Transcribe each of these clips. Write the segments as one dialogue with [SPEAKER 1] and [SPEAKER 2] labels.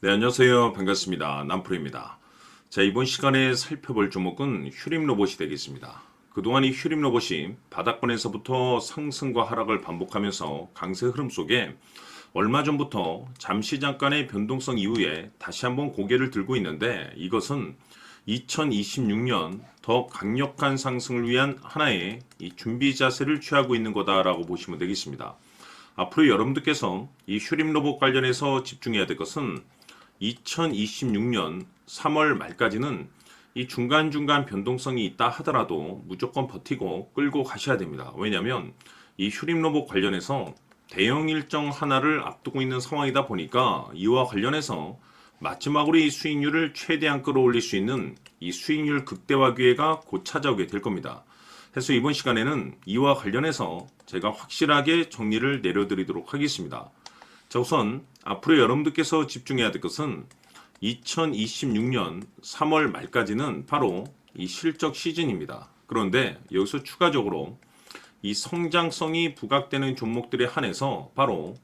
[SPEAKER 1] 네, 안녕하세요. 반갑습니다. 남프로입니다. 자, 이번 시간에 살펴볼 종목은 휴림 로봇이 되겠습니다. 그동안 이 휴림 로봇이 바닥권에서부터 상승과 하락을 반복하면서 강세 흐름 속에 얼마 전부터 잠시 잠깐의 변동성 이후에 다시 한번 고개를 들고 있는데, 이것은 2026년 더 강력한 상승을 위한 하나의 이 준비 자세를 취하고 있는 거다라고 보시면 되겠습니다. 앞으로 여러분들께서 이 휴림 로봇 관련해서 집중해야 될 것은 2026년 3월 말까지는 이 중간중간 변동성이 있다 하더라도 무조건 버티고 끌고 가셔야 됩니다. 왜냐하면 이 휴림 로봇 관련해서 대형 일정 하나를 앞두고 있는 상황이다 보니까 이와 관련해서 마지막으로 이 수익률을 최대한 끌어올릴 수 있는 이 수익률 극대화 기회가 곧 찾아오게 될 겁니다. 그래서 이번 시간에는 이와 관련해서 제가 확실하게 정리를 내려드리도록 하겠습니다. 자, 우선 앞으로 여러분들께서 집중해야 될 것은 2026년 3월 말까지는 바로 이 실적 시즌입니다. 그런데 여기서 추가적으로 이 성장성이 부각되는 종목들에 한해서 바로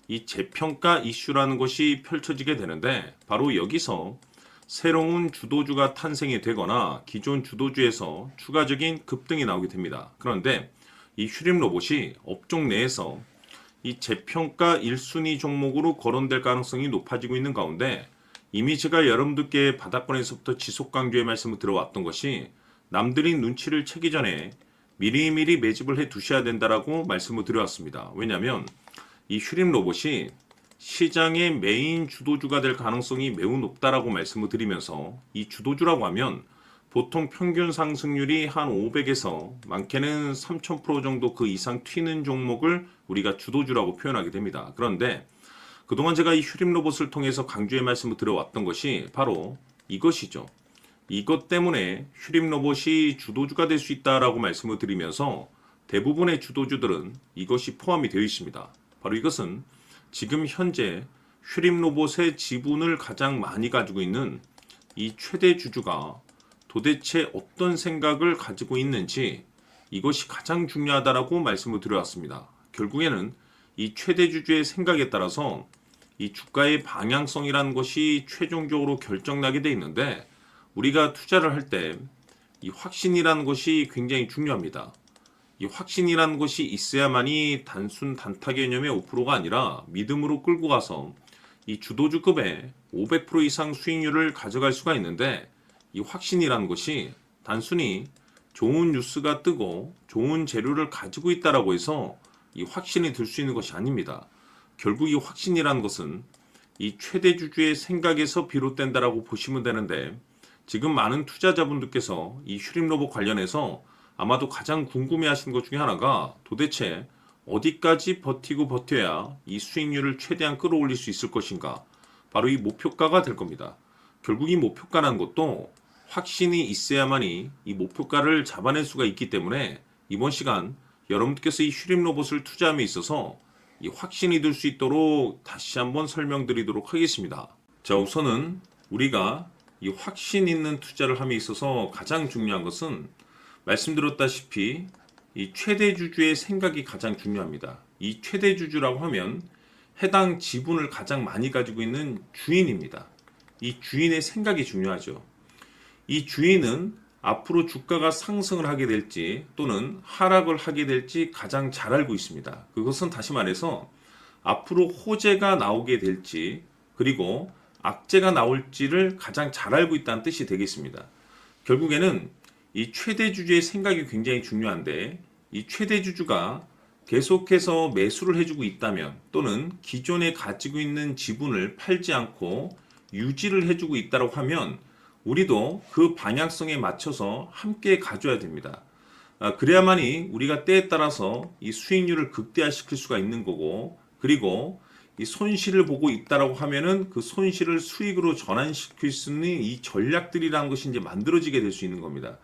[SPEAKER 1] 이 재평가 이슈라는 것이 펼쳐지게 되는데, 바로 여기서 새로운 주도주가 탄생이 되거나 기존 주도주에서 추가적인 급등이 나오게 됩니다. 그런데 이 휴림 로봇이 업종 내에서 이 재평가 1순위 종목으로 거론될 가능성이 높아지고 있는 가운데, 이미 제가 여러분들께 바닥권에서부터 지속 강조의 말씀을 들어왔던 것이 남들이 눈치를 채기 전에 미리미리 매집을 해 두셔야 된다라고 말씀을 드려왔습니다. 왜냐하면 이 휴림 로봇이 시장의 메인 주도주가 될 가능성이 매우 높다라고 말씀을 드리면서, 이 주도주라고 하면 보통 평균 상승률이 한 500에서 많게는 3000% 정도 그 이상 튀는 종목을 우리가 주도주라고 표현하게 됩니다. 그런데 그동안 제가 이 휴림 로봇을 통해서 강조의 말씀을 드려왔던 것이 바로 이것이죠. 이것 때문에 휴림 로봇이 주도주가 될 수 있다라고 말씀을 드리면서 대부분의 주도주들은 이것이 포함이 되어 있습니다. 바로 이것은 지금 현재 휴림 로봇의 지분을 가장 많이 가지고 있는 이 최대 주주가 도대체 어떤 생각을 가지고 있는지, 이것이 가장 중요하다라고 말씀을 드려왔습니다. 결국에는 이 최대 주주의 생각에 따라서 이 주가의 방향성이라는 것이 최종적으로 결정나게 돼 있는데, 우리가 투자를 할 때 이 확신이라는 것이 굉장히 중요합니다. 이 확신이라는 것이 있어야만이 단순 단타 개념의 5%가 아니라 믿음으로 끌고 가서 이 주도주급의 500% 이상 수익률을 가져갈 수가 있는데, 이 확신이라는 것이 단순히 좋은 뉴스가 뜨고 좋은 재료를 가지고 있다라고 해서 이 확신이 들 수 있는 것이 아닙니다. 결국 이 확신이라는 것은 이 최대 주주의 생각에서 비롯된다라고 보시면 되는데, 지금 많은 투자자분들께서 이 휴림 로봇 관련해서 아마도 가장 궁금해하시는 것 중에 하나가 도대체 어디까지 버티고 버텨야 이 수익률을 최대한 끌어올릴 수 있을 것인가, 바로 이 목표가가 될 겁니다. 결국 이 목표가라는 것도 확신이 있어야만이 이 목표가를 잡아낼 수가 있기 때문에 이번 시간 여러분들께서 이 휴림 로봇을 투자함에 있어서 이 확신이 들 수 있도록 다시 한번 설명드리도록 하겠습니다. 자, 우선은 우리가 이 확신 있는 투자를 함에 있어서 가장 중요한 것은 말씀드렸다시피 이 최대 주주의 생각이 가장 중요합니다. 이 최대 주주라고 하면 해당 지분을 가장 많이 가지고 있는 주인입니다. 이 주인의 생각이 중요하죠. 이 주인은 앞으로 주가가 상승을 하게 될지 또는 하락을 하게 될지 가장 잘 알고 있습니다. 그것은 다시 말해서 앞으로 호재가 나오게 될지 그리고 악재가 나올지를 가장 잘 알고 있다는 뜻이 되겠습니다. 결국에는 이 최대 주주의 생각이 굉장히 중요한데, 이 최대 주주가 계속해서 매수를 해주고 있다면 또는 기존에 가지고 있는 지분을 팔지 않고 유지를 해주고 있다고 하면 우리도 그 방향성에 맞춰서 함께 가져야 됩니다. 그래야만이 우리가 때에 따라서 이 수익률을 극대화시킬 수가 있는 거고, 그리고 이 손실을 보고 있다라고 하면은 그 손실을 수익으로 전환시킬 수 있는 이 전략들이라는 것이 이제 만들어지게 될 수 있는 겁니다.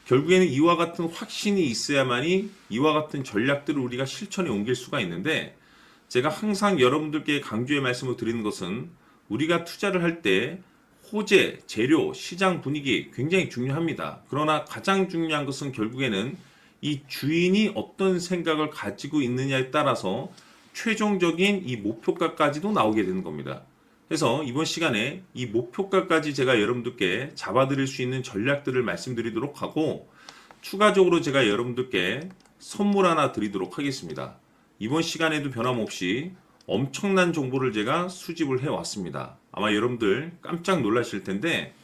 [SPEAKER 1] 결국에는 이와 같은 확신이 있어야만이 이와 같은 전략들을 우리가 실천에 옮길 수가 있는데, 제가 항상 여러분들께 강조의 말씀을 드리는 것은 우리가 투자를 할 때 호재, 재료, 시장 분위기 굉장히 중요합니다. 그러나 가장 중요한 것은 결국에는 이 주인이 어떤 생각을 가지고 있느냐에 따라서 최종적인 이 목표가까지도 나오게 되는 겁니다. 그래서 이번 시간에 이 목표가까지 제가 여러분들께 잡아드릴 수 있는 전략들을 말씀드리도록 하고, 추가적으로 제가 여러분들께 선물 하나 드리도록 하겠습니다. 이번 시간에도 변함없이 엄청난 정보를 제가 수집을 해왔습니다. 아마 여러분들 깜짝 놀라실 텐데,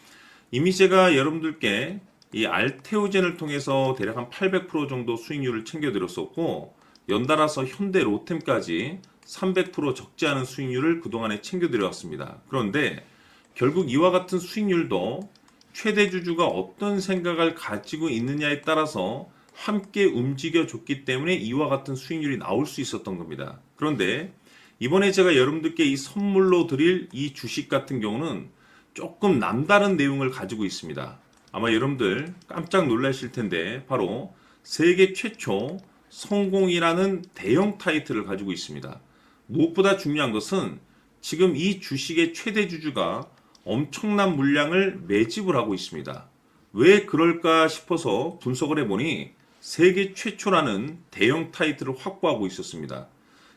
[SPEAKER 1] 이미 제가 여러분들께 이 알테오젠을 통해서 대략 한 800% 정도 수익률을 챙겨드렸었고, 연달아서 현대 로템까지 300% 적지 않은 수익률을 그동안에 챙겨드려왔습니다. 그런데 결국 이와 같은 수익률도 최대 주주가 어떤 생각을 가지고 있느냐에 따라서 함께 움직여줬기 때문에 이와 같은 수익률이 나올 수 있었던 겁니다. 그런데 이번에 제가 여러분들께 이 선물로 드릴 이 주식 같은 경우는 조금 남다른 내용을 가지고 있습니다. 아마 여러분들 깜짝 놀라실 텐데, 바로 세계 최초 성공이라는 대형 타이틀을 가지고 있습니다. 무엇보다 중요한 것은 지금 이 주식의 최대 주주가 엄청난 물량을 매집을 하고 있습니다. 왜 그럴까 싶어서 분석을 해보니 세계 최초라는 대형 타이틀을 확보하고 있었습니다.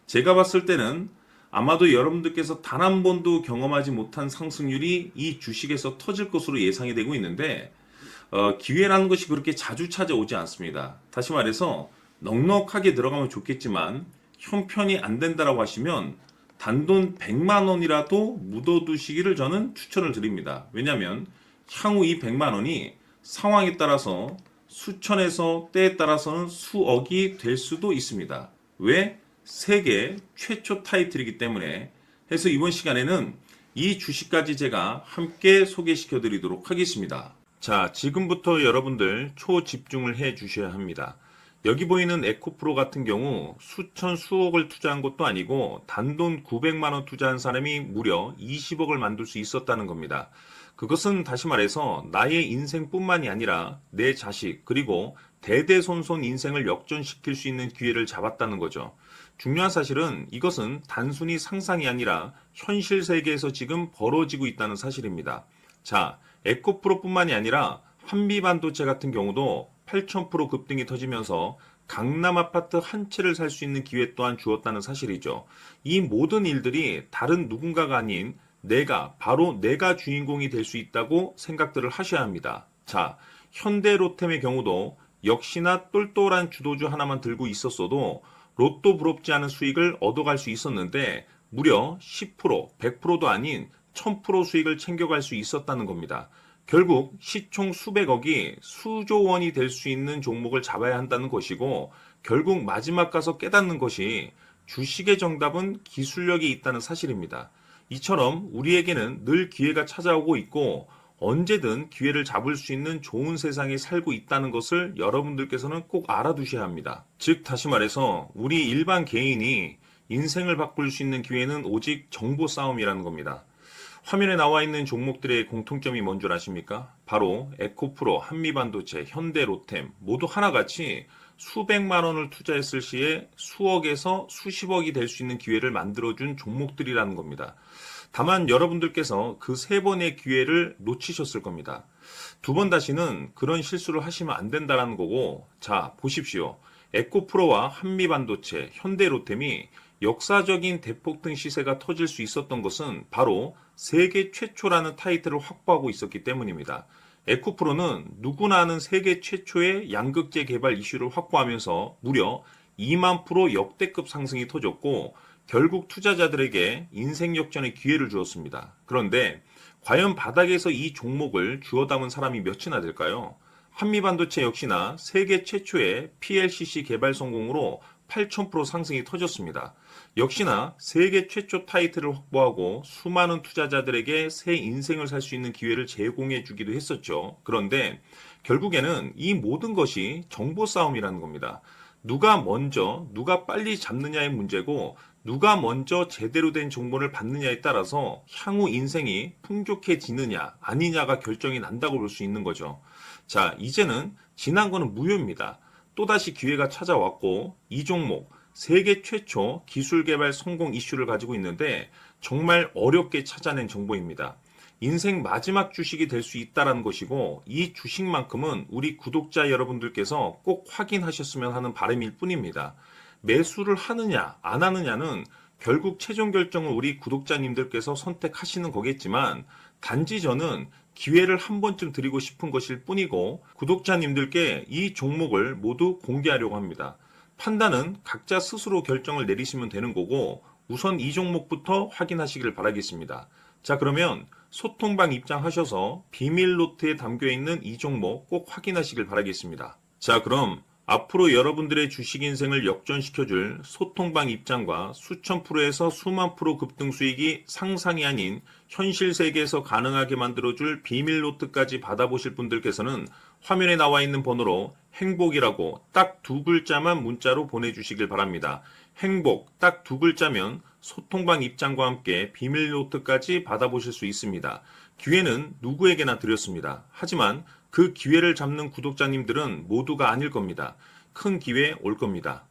[SPEAKER 1] 제가 봤을 때는 아마도 여러분들께서 단 한 번도 경험하지 못한 상승률이 이 주식에서 터질 것으로 예상이 되고 있는데, 기회라는 것이 그렇게 자주 찾아오지 않습니다. 다시 말해서 넉넉하게 들어가면 좋겠지만 형편이 안 된다라고 하시면 단돈 100만 원이라도 묻어두시기를 저는 추천을 드립니다. 왜냐하면 향후 이 100만 원이 상황에 따라서 수천에서 때에 따라서는 수억이 될 수도 있습니다. 왜? 세계 최초 타이틀이기 때문에. 해서 이번 시간에는 이 주식까지 제가 함께 소개시켜 드리도록 하겠습니다. 자, 지금부터 여러분들 초집중을 해 주셔야 합니다. 여기 보이는 에코프로 같은 경우 수천 수억을 투자한 것도 아니고 단돈 900만 원 투자한 사람이 무려 20억을 만들 수 있었다는 겁니다. 그것은 다시 말해서 나의 인생뿐만이 아니라 내 자식 그리고 대대손손 인생을 역전시킬 수 있는 기회를 잡았다는 거죠. 중요한 사실은 이것은 단순히 상상이 아니라 현실 세계에서 지금 벌어지고 있다는 사실입니다. 자, 에코프로뿐만이 아니라 한미반도체 같은 경우도 8,000% 급등이 터지면서 강남 아파트 한 채를 살 수 있는 기회 또한 주었다는 사실이죠. 이 모든 일들이 다른 누군가가 아닌 바로 내가 주인공이 될 수 있다고 생각들을 하셔야 합니다. 자, 현대로템의 경우도 역시나 똘똘한 주도주 하나만 들고 있었어도 로또 부럽지 않은 수익을 얻어갈 수 있었는데 무려 10%, 100%도 아닌 1000% 수익을 챙겨갈 수 있었다는 겁니다. 결국 시총 수백억이 수조 원이 될 수 있는 종목을 잡아야 한다는 것이고, 결국 마지막 가서 깨닫는 것이 주식의 정답은 기술력이 있다는 사실입니다. 이처럼 우리에게는 늘 기회가 찾아오고 있고 언제든 기회를 잡을 수 있는 좋은 세상에 살고 있다는 것을 여러분들께서는 꼭 알아두셔야 합니다. 즉 다시 말해서 우리 일반 개인이 인생을 바꿀 수 있는 기회는 오직 정보 싸움이라는 겁니다. 화면에 나와 있는 종목들의 공통점이 뭔 줄 아십니까? 바로 에코프로, 한미반도체, 현대로템 모두 하나같이 수백만 원을 투자했을 시에 수억에서 수십억이 될 수 있는 기회를 만들어준 종목들이라는 겁니다. 다만 여러분들께서 그 세 번의 기회를 놓치셨을 겁니다. 두 번 다시는 그런 실수를 하시면 안 된다는 거고, 자 보십시오. 에코프로와 한미반도체, 현대로템이 역사적인 대폭등 시세가 터질 수 있었던 것은 바로 세계 최초라는 타이틀을 확보하고 있었기 때문입니다. 에코프로는 누구나 아는 세계 최초의 양극재 개발 이슈를 확보하면서 무려 2만 프로 역대급 상승이 터졌고 결국 투자자들에게 인생 역전의 기회를 주었습니다. 그런데 과연 바닥에서 이 종목을 주워 담은 사람이 몇이나 될까요? 한미반도체 역시나 세계 최초의 PLCC 개발 성공으로 8,000% 상승이 터졌습니다. 역시나 세계 최초 타이틀을 확보하고 수많은 투자자들에게 새 인생을 살 수 있는 기회를 제공해 주기도 했었죠. 그런데 결국에는 이 모든 것이 정보 싸움이라는 겁니다. 누가 먼저, 누가 빨리 잡느냐의 문제고 누가 먼저 제대로 된 정보를 받느냐에 따라서 향후 인생이 풍족해지느냐 아니냐가 결정이 난다고 볼 수 있는 거죠. 자, 이제는 지난 거는 무효입니다. 또다시 기회가 찾아왔고 이 종목 세계 최초 기술 개발 성공 이슈를 가지고 있는데 정말 어렵게 찾아낸 정보입니다. 인생 마지막 주식이 될 수 있다는 것이고 이 주식만큼은 우리 구독자 여러분들께서 꼭 확인하셨으면 하는 바람일 뿐입니다. 매수를 하느냐 안 하느냐는 결국 최종 결정은 우리 구독자님들께서 선택하시는 거겠지만 단지 저는 기회를 한 번쯤 드리고 싶은 것일 뿐이고 구독자님들께 이 종목을 모두 공개하려고 합니다. 판단은 각자 스스로 결정을 내리시면 되는 거고 우선 이 종목부터 확인하시길 바라겠습니다. 자, 그러면 소통방 입장하셔서 비밀 노트에 담겨 있는 이 종목 꼭 확인하시길 바라겠습니다. 자, 그럼 앞으로 여러분들의 주식 인생을 역전시켜줄 소통방 입장과 수천 프로에서 수만 프로 급등 수익이 상상이 아닌 현실 세계에서 가능하게 만들어줄 비밀 노트까지 받아보실 분들께서는 화면에 나와 있는 번호로 행복이라고 딱 두 글자만 문자로 보내주시길 바랍니다. 행복 딱 두 글자면 소통방 입장과 함께 비밀 노트까지 받아보실 수 있습니다. 기회는 누구에게나 드렸습니다. 하지만 그 기회를 잡는 구독자님들은 모두가 아닐 겁니다. 큰 기회 올 겁니다.